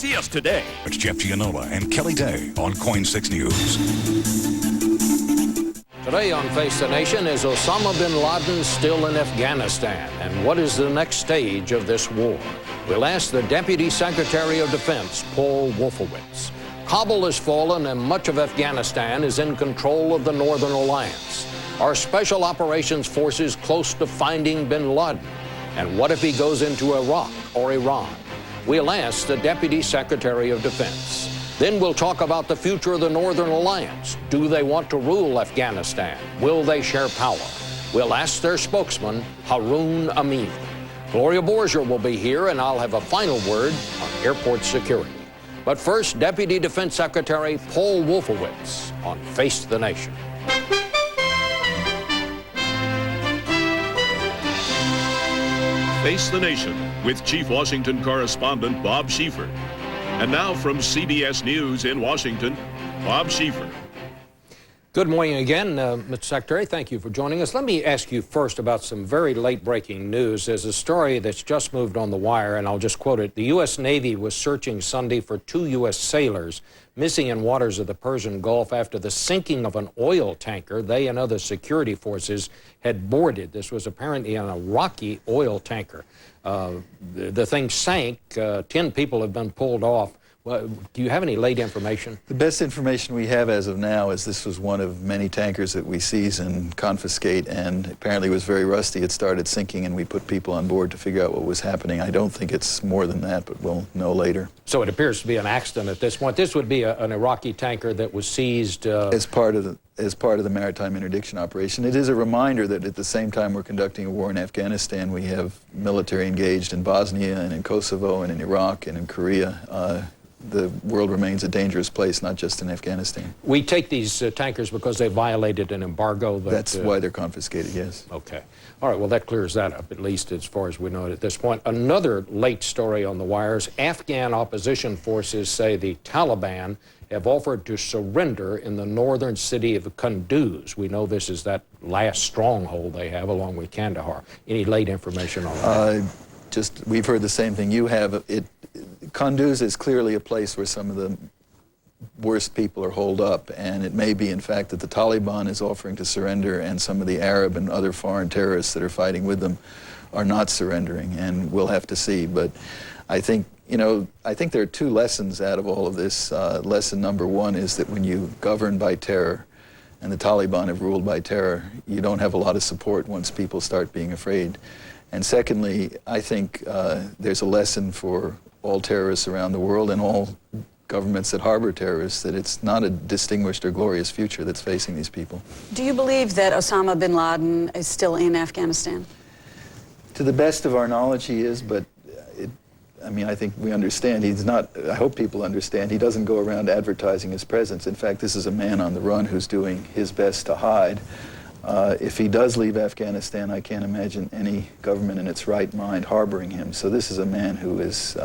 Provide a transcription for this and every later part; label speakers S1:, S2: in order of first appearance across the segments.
S1: See us today.
S2: It's Jeff Gianola and Kelly Day on KOIN 6 News.
S3: Today on Face the Nation, is Osama bin Laden still in Afghanistan? And what is the next stage of this war? We'll ask the Deputy Secretary of Defense, Paul Wolfowitz. Kabul has fallen and much of Afghanistan is in control of the Northern Alliance. Are Special Operations Forces close to finding bin Laden? And what if he goes into Iraq or Iran? We'll ask the Deputy Secretary of Defense. Then we'll talk about the future of the Northern Alliance. Do they want to rule Afghanistan? Will they share power? We'll ask their spokesman, Haroon Amin. Gloria Borger will be here, and I'll have a final word on airport security. But first, Deputy Defense Secretary Paul Wolfowitz on Face the Nation.
S4: Face the Nation with Chief Washington Correspondent Bob Schieffer. And now from CBS News in Washington, Bob Schieffer.
S3: Good morning again, Mr. Secretary. Thank you for joining us. Let me ask you first about some very late-breaking news. There's a story that's just moved on the wire, and I'll just quote it. The U.S. Navy was searching Sunday for 2 U.S. sailors missing in waters of the Persian Gulf after the sinking of an oil tanker they and other security forces had boarded. This was apparently an Iraqi oil tanker. The thing sank. 10 people have been pulled off. Well, do you have any late information?
S5: The best information we have as of now is this was one of many tankers that we seize and confiscate, and apparently it was very rusty. It started sinking, and we put people on board to figure out what was happening. I don't think it's more than that, but we'll know later.
S3: So it appears to be an accident at this point. This would be an Iraqi tanker that was seized
S5: as part of the maritime interdiction operation. It is a reminder that at the same time we're conducting a war in Afghanistan, we have military engaged in Bosnia and in Kosovo and in Iraq and in Korea. The world remains a dangerous place, not just in Afghanistan.
S3: We take these tankers because they violated an embargo.
S5: That's why they're confiscated, yes.
S3: Okay. All right, well, that clears that up, at least as far as we know it at this point. Another late story on the wires. Afghan opposition forces say the Taliban have offered to surrender in the northern city of Kunduz. We know this is that last stronghold they have along with Kandahar. Any late information on that?
S5: We've heard the same thing you have. Kunduz is clearly a place where some of the worst people are holed up, and it may be, in fact, that the Taliban is offering to surrender and some of the Arab and other foreign terrorists that are fighting with them are not surrendering, and we'll have to see. But I think, I think there are 2 lessons out of all of this. Lesson number 1 is that when you govern by terror, and the Taliban have ruled by terror, you don't have a lot of support once people start being afraid. And secondly, I think there's a lesson for all terrorists around the world and all governments that harbor terrorists that it's not a distinguished or glorious future that's facing these people.
S6: Do you believe that Osama bin Laden is still in Afghanistan?
S5: To the best of our knowledge, he is, but I think we understand he's not. I hope people understand he doesn't go around advertising his presence. In fact, this is a man on the run who's doing his best to hide. If he does leave Afghanistan, I can't imagine any government in its right mind harboring him. So this is a man who is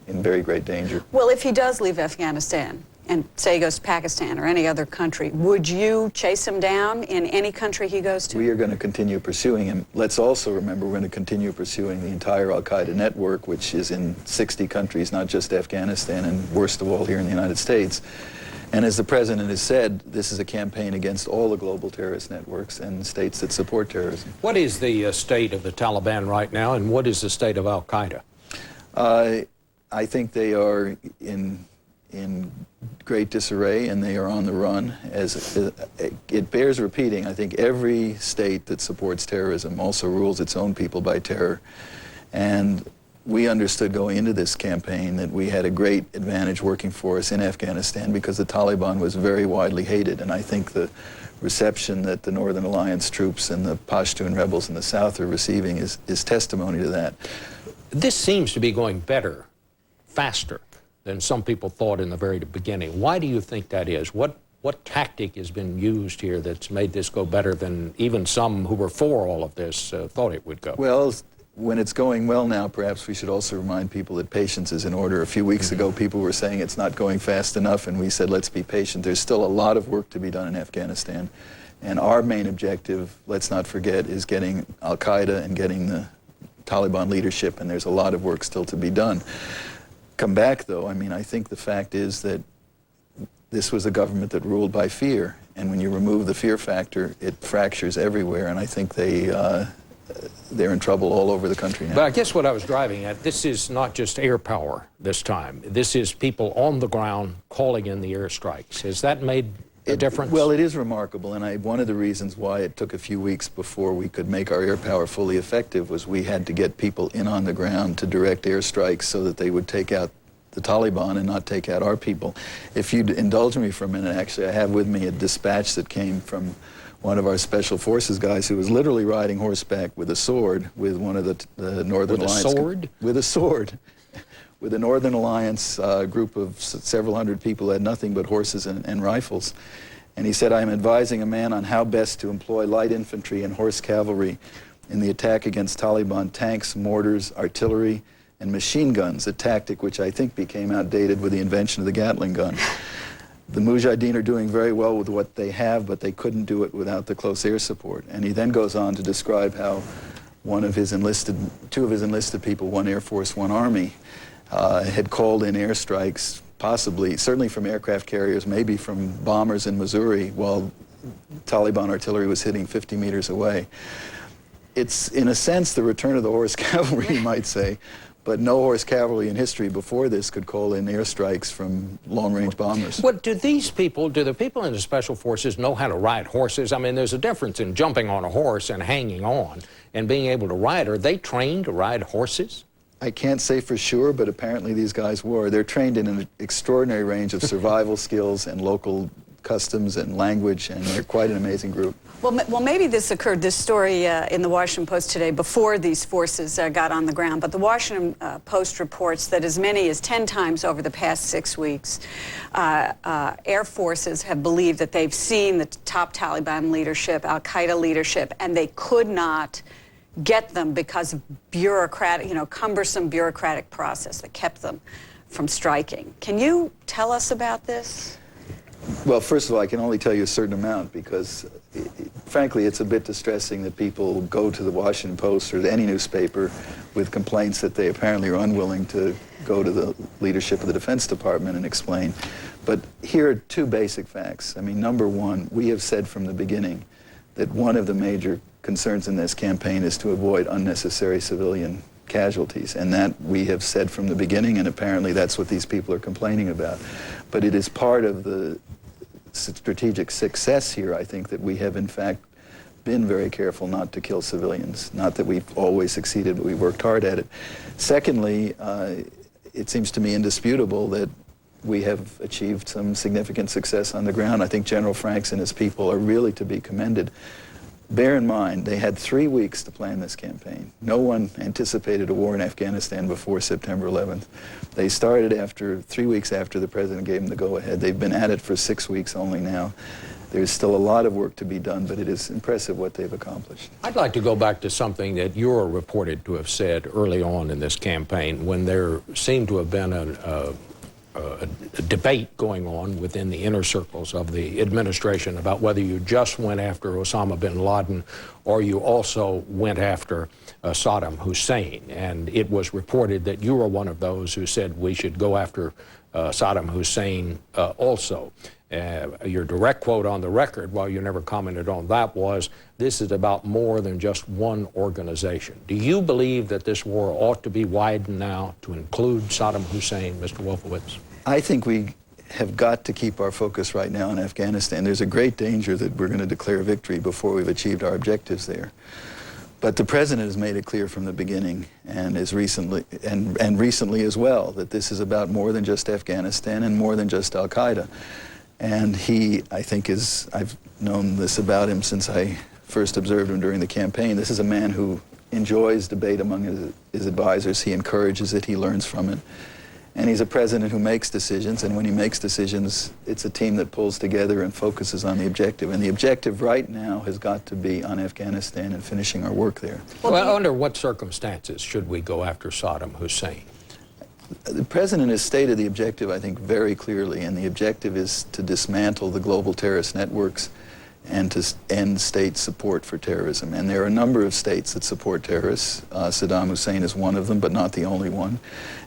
S5: in very great danger.
S6: Well, if he does leave Afghanistan and say he goes to Pakistan or any other country, would you chase him down in any country he goes to?
S5: We are going to continue pursuing him. Let's also remember we're going to continue pursuing the entire al-Qaeda network, which is in 60 countries, not just Afghanistan, and worst of all here in the United States. And as the President has said, this is a campaign against all the global terrorist networks and states that support terrorism.
S3: What is the state of the Taliban right now, and what is the state of al-Qaeda?
S5: I think they are in great disarray, and they are on the run. It bears repeating, I think every state that supports terrorism also rules its own people by terror. And we understood going into this campaign that we had a great advantage working for us in Afghanistan because the Taliban was very widely hated, and I think the reception that the Northern Alliance troops and the Pashtun rebels in the south are receiving is testimony to that.
S3: This seems to be going better, faster than some people thought in the very beginning. Why do you think that is? What tactic has been used here that's made this go better than even some who were for all of this thought it would go?
S5: Well, when it's going well now, perhaps we should also remind people that patience is in order. A few weeks ago, people were saying it's not going fast enough, and we said, let's be patient. There's still a lot of work to be done in Afghanistan. And our main objective, let's not forget, is getting al-Qaeda and getting the Taliban leadership, and there's a lot of work still to be done. come back, though. I mean, I think the fact is that this was a government that ruled by fear, and when you remove the fear factor, it fractures everywhere, and I think they're in trouble all over the country now.
S3: But I guess what I was driving at, this is not just air power this time. This is people on the ground calling in the airstrikes. Has that made a difference?
S5: Well, it is remarkable, and one of the reasons why it took a few weeks before we could make our air power fully effective was we had to get people in on the ground to direct airstrikes so that they would take out the Taliban and not take out our people. If you'd indulge me for a minute, actually, I have with me a dispatch that came from one of our special forces guys who was literally riding horseback with a sword with one of the Northern Alliance.
S3: With a sword?
S5: With a sword. With a Northern Alliance group of several hundred people who had nothing but horses and rifles. And he said, "I'm advising a man on how best to employ light infantry and horse cavalry in the attack against Taliban tanks, mortars, artillery, and machine guns, a tactic which I think became outdated with the invention of the Gatling gun. The Mujahideen are doing very well with what they have, but they couldn't do it without the close air support." And he then goes on to describe how two of his enlisted people, one Air Force, one Army, had called in airstrikes, possibly, certainly from aircraft carriers, maybe from bombers in Missouri, while Taliban artillery was hitting 50 meters away. It's, in a sense, the return of the horse cavalry, you might say. But no horse cavalry in history before this could call in airstrikes from long-range bombers.
S3: What do the people in the Special Forces know how to ride horses? I mean, there's a difference in jumping on a horse and hanging on and being able to ride. Are they trained to ride horses?
S5: I can't say for sure, but apparently these guys were. They're trained in an extraordinary range of survival skills and local customs and language, and they're quite an amazing group.
S6: Well, maybe this story in the Washington Post today before these forces got on the ground, but the Washington Post reports that as many as 10 times over the past 6 weeks, air forces have believed that they've seen the top Taliban leadership, al-Qaeda leadership, and they could not get them because of cumbersome bureaucratic process that kept them from striking. Can you tell us about this?
S5: Well, first of all, I can only tell you a certain amount because, frankly, it's a bit distressing that people go to the Washington Post or to any newspaper with complaints that they apparently are unwilling to go to the leadership of the Defense Department and explain. But here are two basic facts. I mean, number one, we have said from the beginning that one of the major concerns in this campaign is to avoid unnecessary civilian casualties, and that we have said from the beginning, and apparently that's what these people are complaining about. But it is part of the strategic success here, I think, that we have in fact been very careful not to kill civilians. Not that we've always succeeded, but we worked hard at it. Secondly, it seems to me indisputable that we have achieved some significant success on the ground. I think General Franks and his people are really to be commended. Bear in mind, they had 3 weeks to plan this campaign. No one anticipated a war in Afghanistan before September 11th. They started 3 weeks after the president gave them the go-ahead. They've been at it for 6 weeks only now. There's still a lot of work to be done, but it is impressive what they've accomplished.
S3: I'd like to go back to something that you're reported to have said early on in this campaign when there seemed to have been a debate going on within the inner circles of the administration about whether you just went after Osama bin Laden or you also went after Saddam Hussein. And it was reported that you were one of those who said we should go after Saddam Hussein also. Your direct quote on the record, while you never commented on that, was, "This is about more than just one organization." Do you believe that this war ought to be widened now to include Saddam Hussein, Mr. Wolfowitz?
S5: I think we have got to keep our focus right now on Afghanistan. There's a great danger that we're going to declare victory before we've achieved our objectives there. But the president has made it clear from the beginning, and recently as well, that this is about more than just Afghanistan and more than just al-Qaeda. And he, I think, I've known this about him since I first observed him during the campaign. This is a man who enjoys debate among his advisors. He encourages it. He learns from it. And he's a president who makes decisions, and when he makes decisions, it's a team that pulls together and focuses on the objective. And the objective right now has got to be on Afghanistan and finishing our work there.
S3: Well, under what circumstances should we go after Saddam Hussein?
S5: The president has stated the objective, I think, very clearly, and the objective is to dismantle the global terrorist networks and to end state support for terrorism. And there are a number of states that support terrorists. Saddam Hussein is one of them, but not the only one.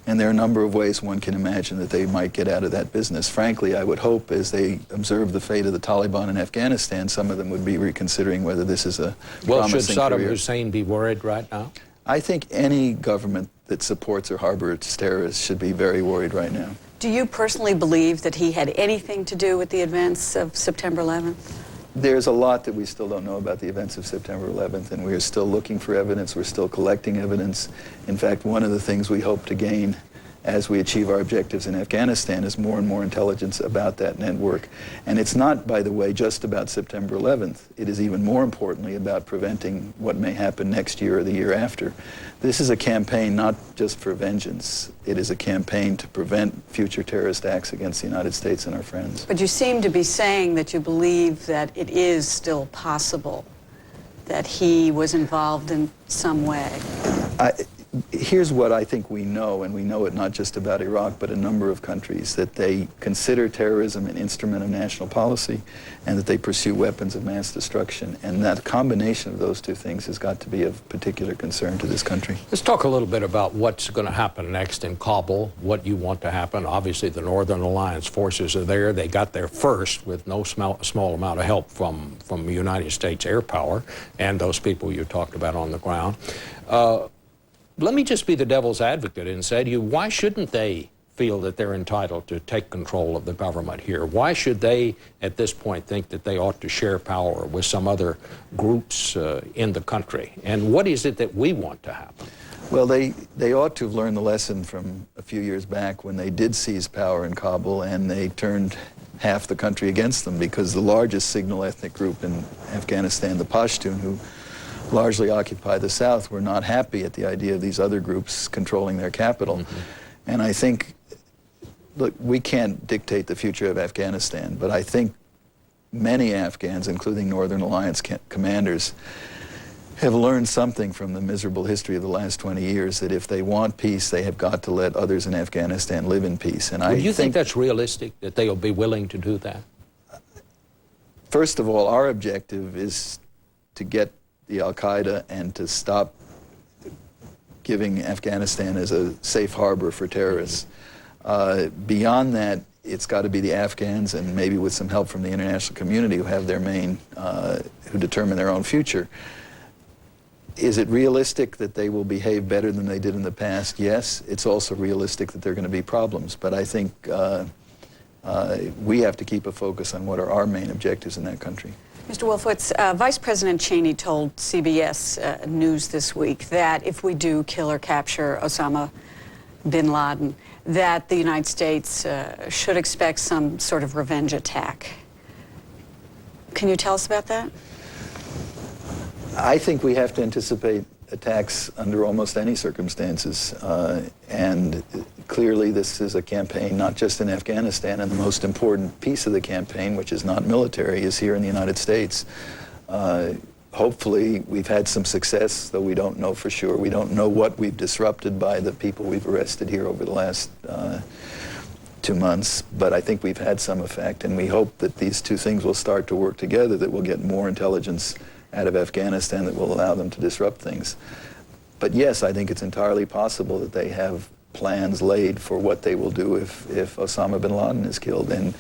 S5: And there are a number of ways one can imagine that they might get out of that business. Frankly, I would hope as they observe the fate of the Taliban in Afghanistan, some of them would be reconsidering whether this is a promising
S3: should Saddam
S5: career.
S3: Hussein be worried right now?
S5: I think any government that supports or harbors terrorists should be very worried right now.
S6: Do you personally believe that he had anything to do with the events of September 11th?
S5: There's a lot that we still don't know about the events of September 11th, and we are still looking for evidence. We're still collecting evidence. In fact, one of the things we hope to gain as we achieve our objectives in Afghanistan is more and more intelligence about that network. And it's not, by the way, just about September 11th. It is even more importantly about preventing what may happen next year or the year after. This is a campaign not just for vengeance. It is a campaign to prevent future terrorist acts against the United States and our friends.
S6: But you seem to be saying that you believe that it is still possible that he was involved in some way.
S5: Here's what I think we know, and we know it not just about Iraq, but a number of countries, that they consider terrorism an instrument of national policy and that they pursue weapons of mass destruction. And that combination of those two things has got to be of particular concern to this country.
S3: Let's talk a little bit about what's going to happen next in Kabul, what you want to happen. Obviously, the Northern Alliance forces are there. They got there first with no small amount of help from the United States air power and those people you talked about on the ground. Let me just be the devil's advocate and say to you, why shouldn't they feel that they're entitled to take control of the government here? Why should they, at this point, think that they ought to share power with some other groups in the country? And what is it that we want to happen?
S5: Well, they ought to have learned the lesson from a few years back when they did seize power in Kabul and they turned half the country against them, because the largest signal ethnic group in Afghanistan, the Pashtun, who largely occupy the South, were not happy at the idea of these other groups controlling their capital. Mm-hmm. And I think, look, we can't dictate the future of Afghanistan, but I think many Afghans, including Northern Alliance commanders, have learned something from the miserable history of the last 20 years, that if they want peace, they have got to let others in Afghanistan live in peace. And
S3: do you think that's realistic, that they'll be willing to do that?
S5: First of all, our objective is to get the al-Qaeda and to stop giving Afghanistan as a safe harbor for terrorists. Beyond that, it's got to be the Afghans, and maybe with some help from the international community, who have their who determine their own future. Is it realistic that they will behave better than they did in the past? Yes. It's also realistic that there are going to be problems, but I think we have to keep a focus on what are our main objectives in that country.
S6: Mr. Wolfowitz, Vice President Cheney told CBS News this week that if we do kill or capture Osama bin Laden, that the United States should expect some sort of revenge attack. Can you tell us about that?
S5: I think we have to anticipate attacks under almost any circumstances. And clearly this is a campaign not just in Afghanistan, and the most important piece of the campaign, which is not military, is here in the United States. Hopefully we've had some success, though we don't know for sure. We don't know what we've disrupted by the people we've arrested here over the last 2 months, but I think we've had some effect, and we hope that these two things will start to work together, that we'll get more intelligence out of Afghanistan that will allow them to disrupt things. But yes, I think it's entirely possible that they have plans laid for what they will do if Osama bin Laden is killed. And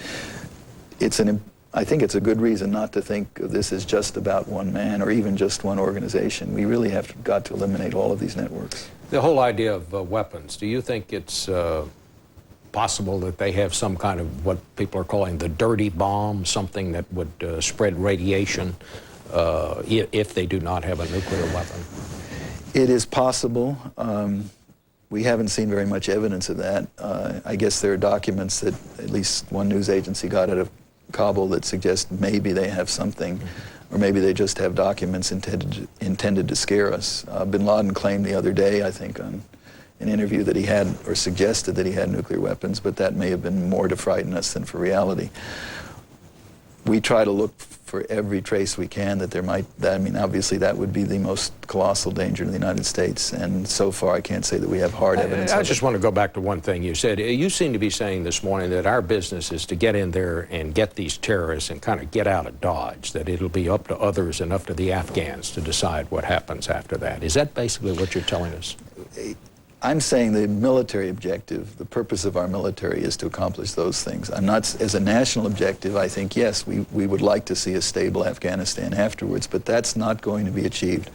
S5: I think it's a good reason not to think of this as just about one man or even just one organization. We really have got to eliminate all of these networks.
S3: The whole idea of weapons, do you think it's possible that they have some kind of what people are calling the dirty bomb, something that would spread radiation if they do not have a nuclear weapon?
S5: It is possible. We haven't seen very much evidence of that. I guess there are documents that at least one news agency got out of Kabul that suggest maybe they have something, or maybe they just have documents intended to scare us. Bin Laden claimed the other day, I think, on an interview that he had, or suggested that he had nuclear weapons, but that may have been more to frighten us than for reality. we try to look for every trace we can that there might, I mean, obviously that would be the most colossal danger to the United States, and so far I can't say that we have hard evidence.
S3: I just want to go back to one thing you said. You seem to be saying this morning that our business is to get in there and get these terrorists and kind of get out of Dodge, that it'll be up to others and up to the Afghans to decide what happens after that. Is that basically what you're telling us?
S5: I'm saying the military objective, the purpose of our military is to accomplish those things. I'm not, as a national objective, I think, yes, we would like to see a stable Afghanistan afterwards, but that's not going to be achieved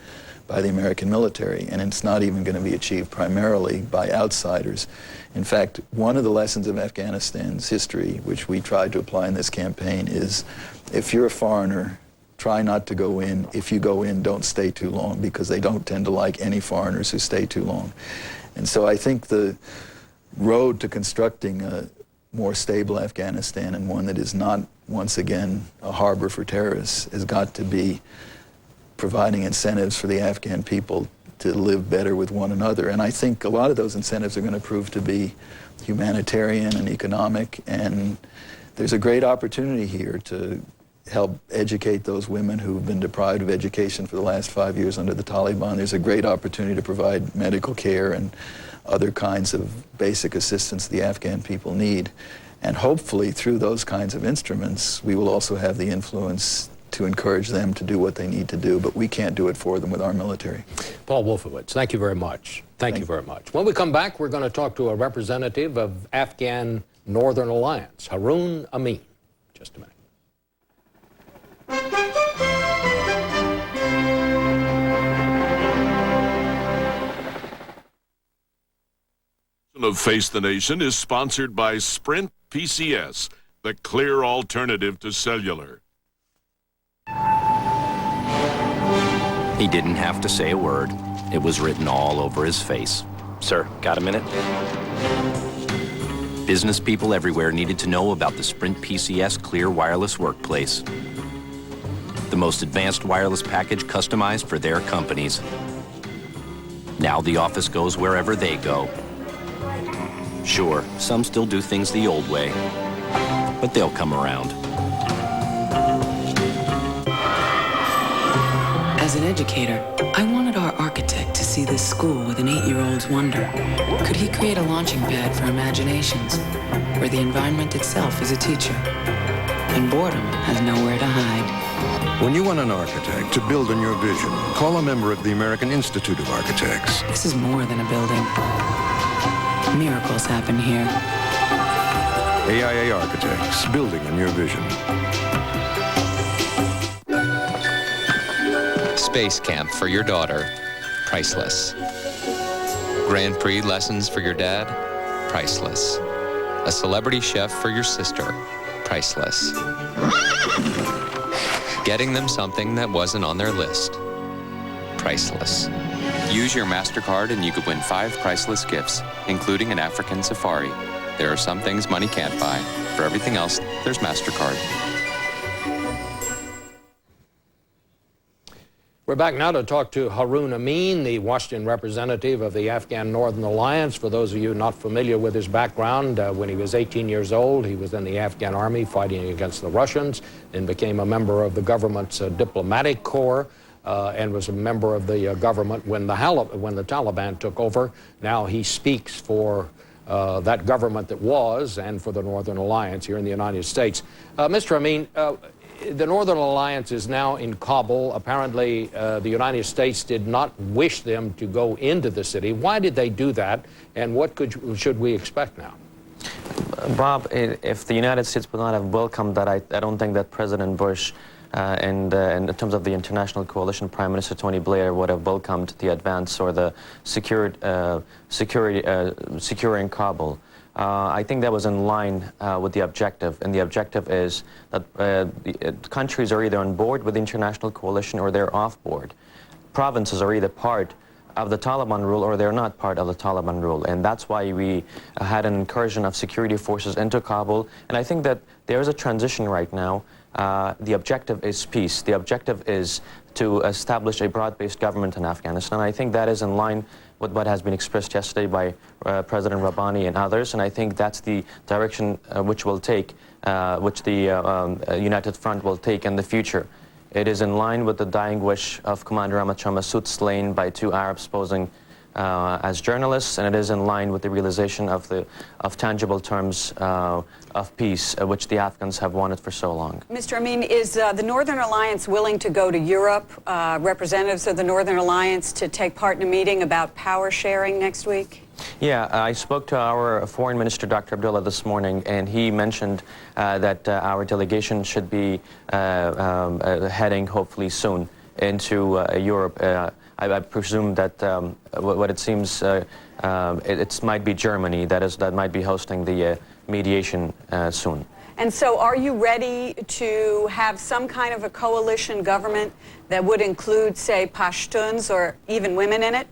S5: by the American military, and it's not even going to be achieved primarily by outsiders. In fact, one of the lessons of Afghanistan's history, which we tried to apply in this campaign, is if you're a foreigner, try not to go in. If you go in, don't stay too long, because they don't tend to like any foreigners who stay too long. And so I think the road to constructing a more stable Afghanistan, and one that is not, once again, a harbor for terrorists, has got to be providing incentives for the Afghan people to live better with one another. And I think a lot of those incentives are going to prove to be humanitarian and economic, and there's a great opportunity here to help educate those women who've been deprived of education for the last 5 years under the Taliban. There's a great opportunity to provide medical care and other kinds of basic assistance the Afghan people need. And hopefully through those kinds of instruments, we will also have the influence to encourage them to do what they need to do, but we can't do it for them with our military.
S3: Paul Wolfowitz, thank you very much. Thank you very much. When we come back, we're going to talk to a representative of Afghan Northern Alliance, Haroon Amin. Just a minute.
S4: Of Face the Nation is sponsored by Sprint PCS, the clear alternative to cellular.
S1: He didn't have to say a word. It was written all over his face. Sir, got a minute? Business people everywhere needed to know about the Sprint PCS Clear Wireless Workplace. The most advanced wireless package customized for their companies. Now the office goes wherever they go. Sure, some still do things the old way, but they'll come around.
S7: As an educator, I wanted our architect to see this school with an 8-year-old's wonder. Could he create a launching pad for imaginations, where the environment itself is a teacher, and boredom has nowhere to hide?
S8: When you want an architect to build on your vision, call a member of the American Institute of Architects.
S7: This is more than a building. Miracles happen here.
S8: AIA Architects, building on your vision.
S9: Space camp for your daughter, priceless. Grand Prix lessons for your dad, priceless. A celebrity chef for your sister, priceless. Getting them something that wasn't on their list, priceless. Use your MasterCard and you could win 5 priceless gifts, including an African safari. There are some things money can't buy. For everything else, there's MasterCard.
S3: We're back now to talk to Haroon Amin, the Washington representative of the Afghan Northern Alliance. For those of you not familiar with his background, when he was 18 years old, he was in the Afghan army fighting against the Russians, and became a member of the government's diplomatic corps, and was a member of the government when the Taliban took over. Now he speaks for that government that was, and for the Northern Alliance here in the United States. Mr. Amin, the Northern Alliance is now in Kabul. Apparently, the United States did not wish them to go into the city. Why did they do that, and what should we expect now?
S10: Bob, if the United States would not have welcomed that, I don't think that President Bush and in terms of the international coalition, Prime Minister Tony Blair would have welcomed the advance or the securing Kabul. I think that was in line with the objective, and the objective is that countries are either on board with the international coalition or they're off board. Provinces are either part of the Taliban rule or they're not part of the Taliban rule, and that's why we had an incursion of security forces into Kabul, and I think that there is a transition right now. The objective is peace. The objective is to establish a broad-based government in Afghanistan. I think that is in line with what has been expressed yesterday by President Rabbani and others, and I think that's the direction which the United Front will take in the future. It is in line with the dying wish of Commander Ahmad Shah Massoud, slain by 2 Arabs posing as journalists, and it is in line with the realization of tangible terms of peace, which the Afghans have wanted for so long.
S6: Mr. Amin, is the Northern Alliance willing to go to Europe, representatives of the Northern Alliance, to take part in a meeting about power sharing next week?
S10: Yeah, I spoke to our Foreign Minister, Dr. Abdullah, this morning, and he mentioned that our delegation should be heading, hopefully soon, into Europe. I presume that what it seems it might be Germany that might be hosting the mediation soon.
S6: And so are you ready to have some kind of a coalition government that would include, say, Pashtuns or even women in it?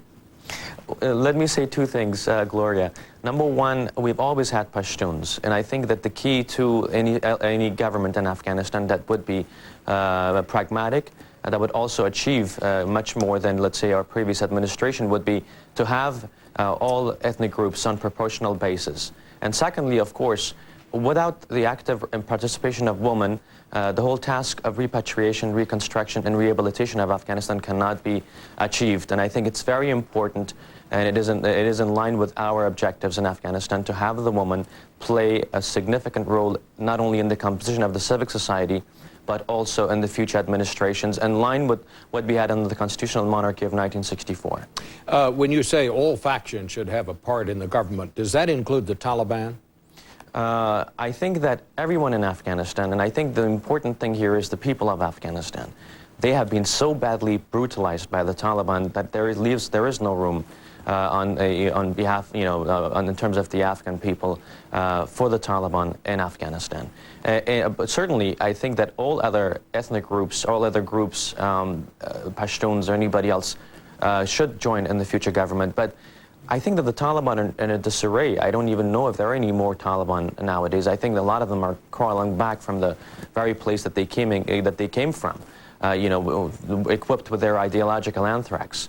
S10: Let me say 2 things, Gloria. Number one, we've always had Pashtuns, and I think that the key to any government in Afghanistan that would be pragmatic, that would also achieve much more than, let's say, our previous administration, would be to have all ethnic groups on proportional basis. And secondly, of course, without the active participation of women, the whole task of repatriation, reconstruction, and rehabilitation of Afghanistan cannot be achieved. And I think it's very important, and it is in line with our objectives in Afghanistan, to have the woman play a significant role not only in the composition of the civic society, but also in the future administrations, in line with what we had under the constitutional monarchy of 1964.
S3: When you say all factions should have a part in the government, does that include the Taliban?
S10: I think that everyone in Afghanistan, and I think the important thing here is the people of Afghanistan, they have been so badly brutalized by the Taliban that there is no room on behalf, in terms of the Afghan people, for the Taliban in Afghanistan. But certainly, I think that all other ethnic groups, Pashtuns or anybody else, should join in the future government. But I think that the Taliban are in a disarray. I don't even know if there are any more Taliban nowadays. I think a lot of them are crawling back from the very place that they came from, equipped with their ideological anthrax.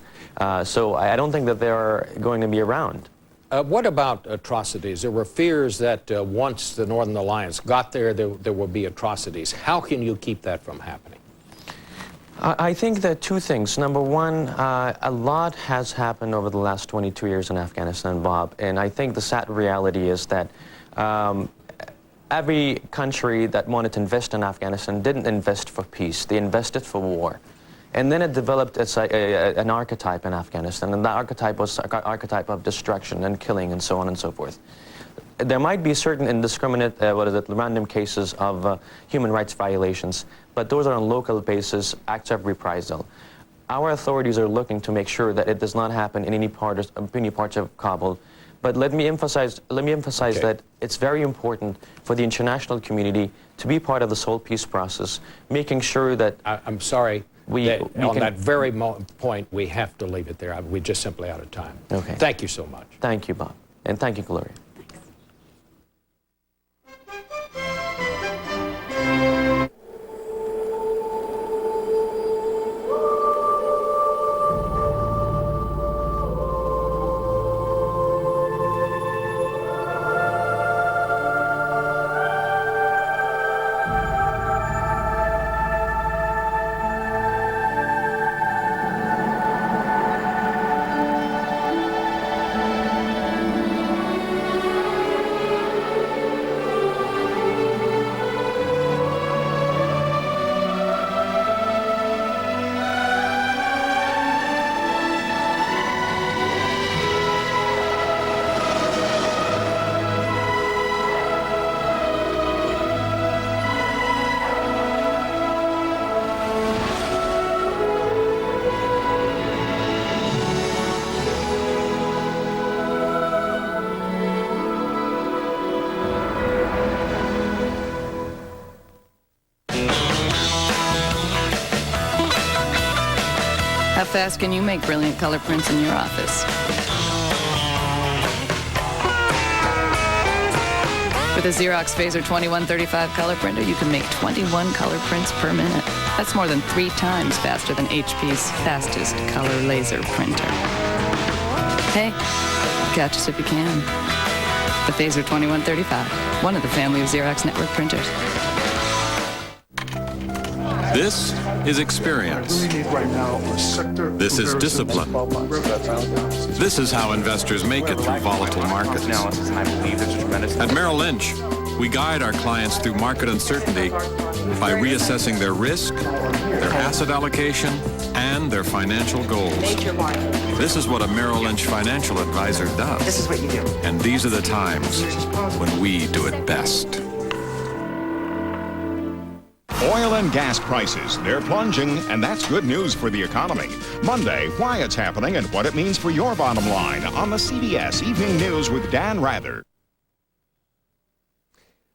S10: So I don't think that they're going to be around.
S3: What about atrocities? There were fears that once the Northern Alliance got there would be atrocities. How can you keep that from happening?
S10: I think that 2 things. Number one, a lot has happened over the last 22 years in Afghanistan, Bob, and I think the sad reality is that every country that wanted to invest in Afghanistan didn't invest for peace. They invested for war. And then it developed an archetype in Afghanistan, and that archetype was an archetype of destruction and killing and so on and so forth. There might be certain indiscriminate, random cases of human rights violations, but those are on local basis, acts of reprisal. Our authorities are looking to make sure that it does not happen in any parts of Kabul. But let me emphasize that it's very important for the international community to be part of this whole peace process, making sure that...
S3: I'm sorry. That very point, we have to leave it there. We're just simply out of time.
S10: Okay.
S3: Thank you so much.
S10: Thank you, Bob. And thank you, Gloria.
S11: How fast can you make brilliant color prints in your office? With a Xerox Phaser 2135 color printer, you can make 21 color prints per minute. That's more than 3 times faster than HP's fastest color laser printer. Hey, catch us if you can. The Phaser 2135, one of the family of Xerox network printers.
S12: This is experience. This is discipline. This is how investors make it through volatile markets. At Merrill Lynch, we guide our clients through market uncertainty by reassessing their risk, their asset allocation, and their financial goals. This is what a Merrill Lynch financial advisor does.
S13: This is what you do.
S12: And these are the times when we do it best.
S14: Oil and gas prices, they're plunging, and that's good news for the economy. Monday, why it's happening and what it means for your bottom line on the CBS Evening News with Dan Rather.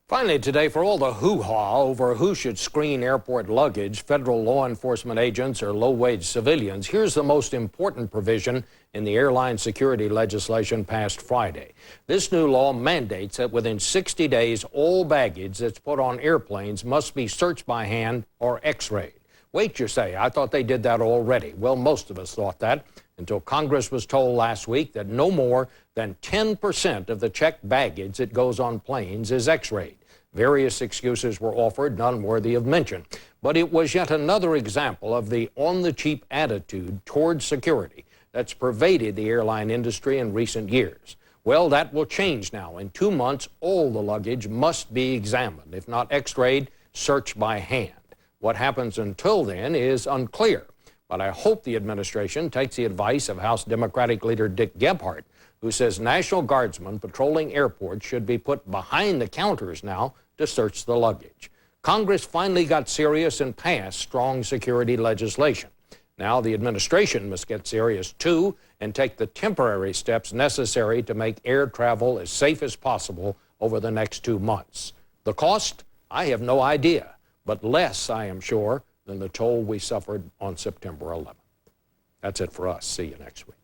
S3: Finally today, for all the hoo-ha over who should screen airport luggage, federal law enforcement agents or low-wage civilians, here's the most important provision in the airline security legislation passed Friday. This new law mandates that within 60 days, all baggage that's put on airplanes must be searched by hand or x-rayed. Wait, you say, I thought they did that already. Well, most of us thought that until Congress was told last week that no more than 10% of the checked baggage that goes on planes is x-rayed. Various excuses were offered, none worthy of mention. But it was yet another example of the on-the-cheap attitude towards security that's pervaded the airline industry in recent years. Well, that will change now. In 2 months, all the luggage must be examined, if not x-rayed, searched by hand. What happens until then is unclear. But I hope the administration takes the advice of House Democratic leader Dick Gephardt, who says National Guardsmen patrolling airports should be put behind the counters now to search the luggage. Congress finally got serious and passed strong security legislation. Now the administration must get serious too and take the temporary steps necessary to make air travel as safe as possible over the next 2 months. The cost? I have no idea, but less, I am sure, than the toll we suffered on September 11th. That's it for us. See you next week.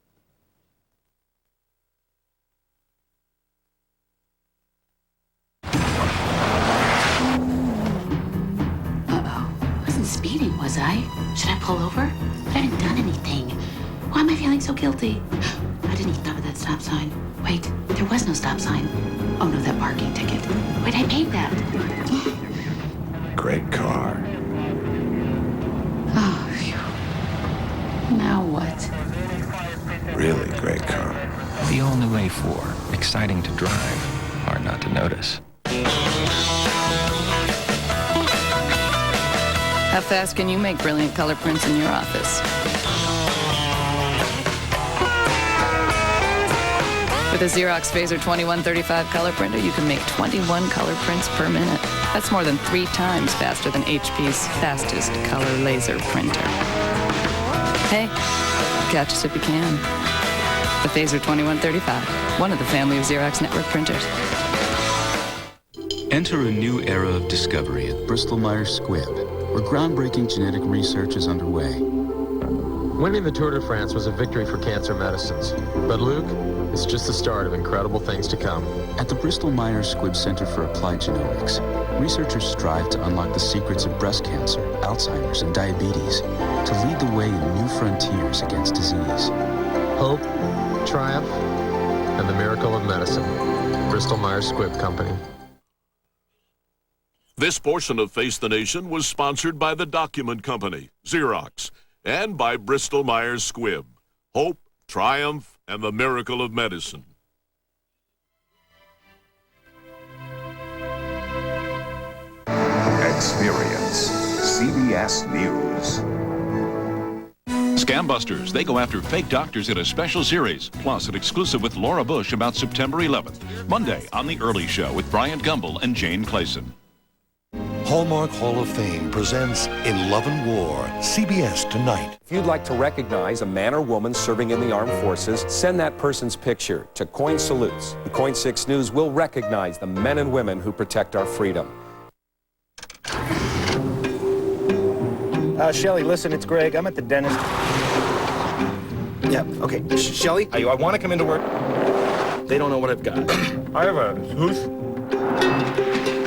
S15: Speeding, was I? Should I pull over? But I haven't done anything. Why am I feeling so guilty? I didn't even stop at that stop sign. Wait, there was no stop sign. Oh no, that parking ticket. Wait, I paid that.
S2: Great car.
S15: Oh, phew. Now what?
S2: Really great car.
S16: The all-new A4. Exciting to drive, hard not to notice.
S11: How fast can you make brilliant color prints in your office? With a Xerox Phaser 2135 color printer, you can make 21 color prints per minute. That's more than 3 times faster than HP's fastest color laser printer. Hey, catch us if you can. The Phaser 2135, one of the family of Xerox network printers.
S17: Enter a new era of discovery at Bristol-Myers Squibb, where groundbreaking genetic research is underway.
S18: Winning the Tour de France was a victory for cancer medicines. But Luke, it's just the start of incredible things to come.
S17: At the Bristol-Myers Squibb Center for Applied Genomics, researchers strive to unlock the secrets of breast cancer, Alzheimer's, and diabetes to lead the way in new frontiers against disease.
S18: Hope, triumph, and the miracle of medicine. Bristol-Myers Squibb Company.
S4: This portion of Face the Nation was sponsored by the Document Company, Xerox, and by Bristol-Myers Squibb. Hope, triumph, and the miracle of medicine.
S2: Experience CBS News.
S19: Scam Busters, they go after fake doctors in a special series, plus an exclusive with Laura Bush about September 11th, Monday on The Early Show with Bryant Gumbel and Jane Clayson.
S8: Hallmark Hall of Fame presents In Love and War, CBS tonight.
S20: If you'd like to recognize a man or woman serving in the armed forces, send that person's picture to Coin Salutes. And Coin 6 News will recognize the men and women who protect our freedom.
S21: Shelly, listen, it's Greg. I'm at the dentist. Yeah, okay. Shelly, I want to come into work. They don't know what I've got. I have a tooth.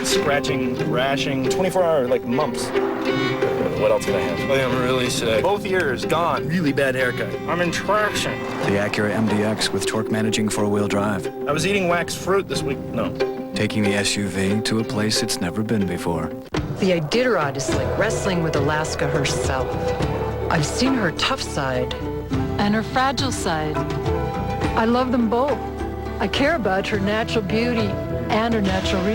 S21: Scratching, rashing, 24-hour, like, mumps. What else can I have? I am really sick. Both ears gone. Really bad haircut. I'm in traction.
S13: The Acura MDX with torque managing four-wheel drive.
S21: I was eating waxed fruit this week. No.
S13: Taking the SUV to a place it's never been before.
S22: The Iditarod is like wrestling with Alaska herself. I've seen her tough side.
S23: And her fragile side.
S22: I love them both. I care about her natural beauty and her natural resources.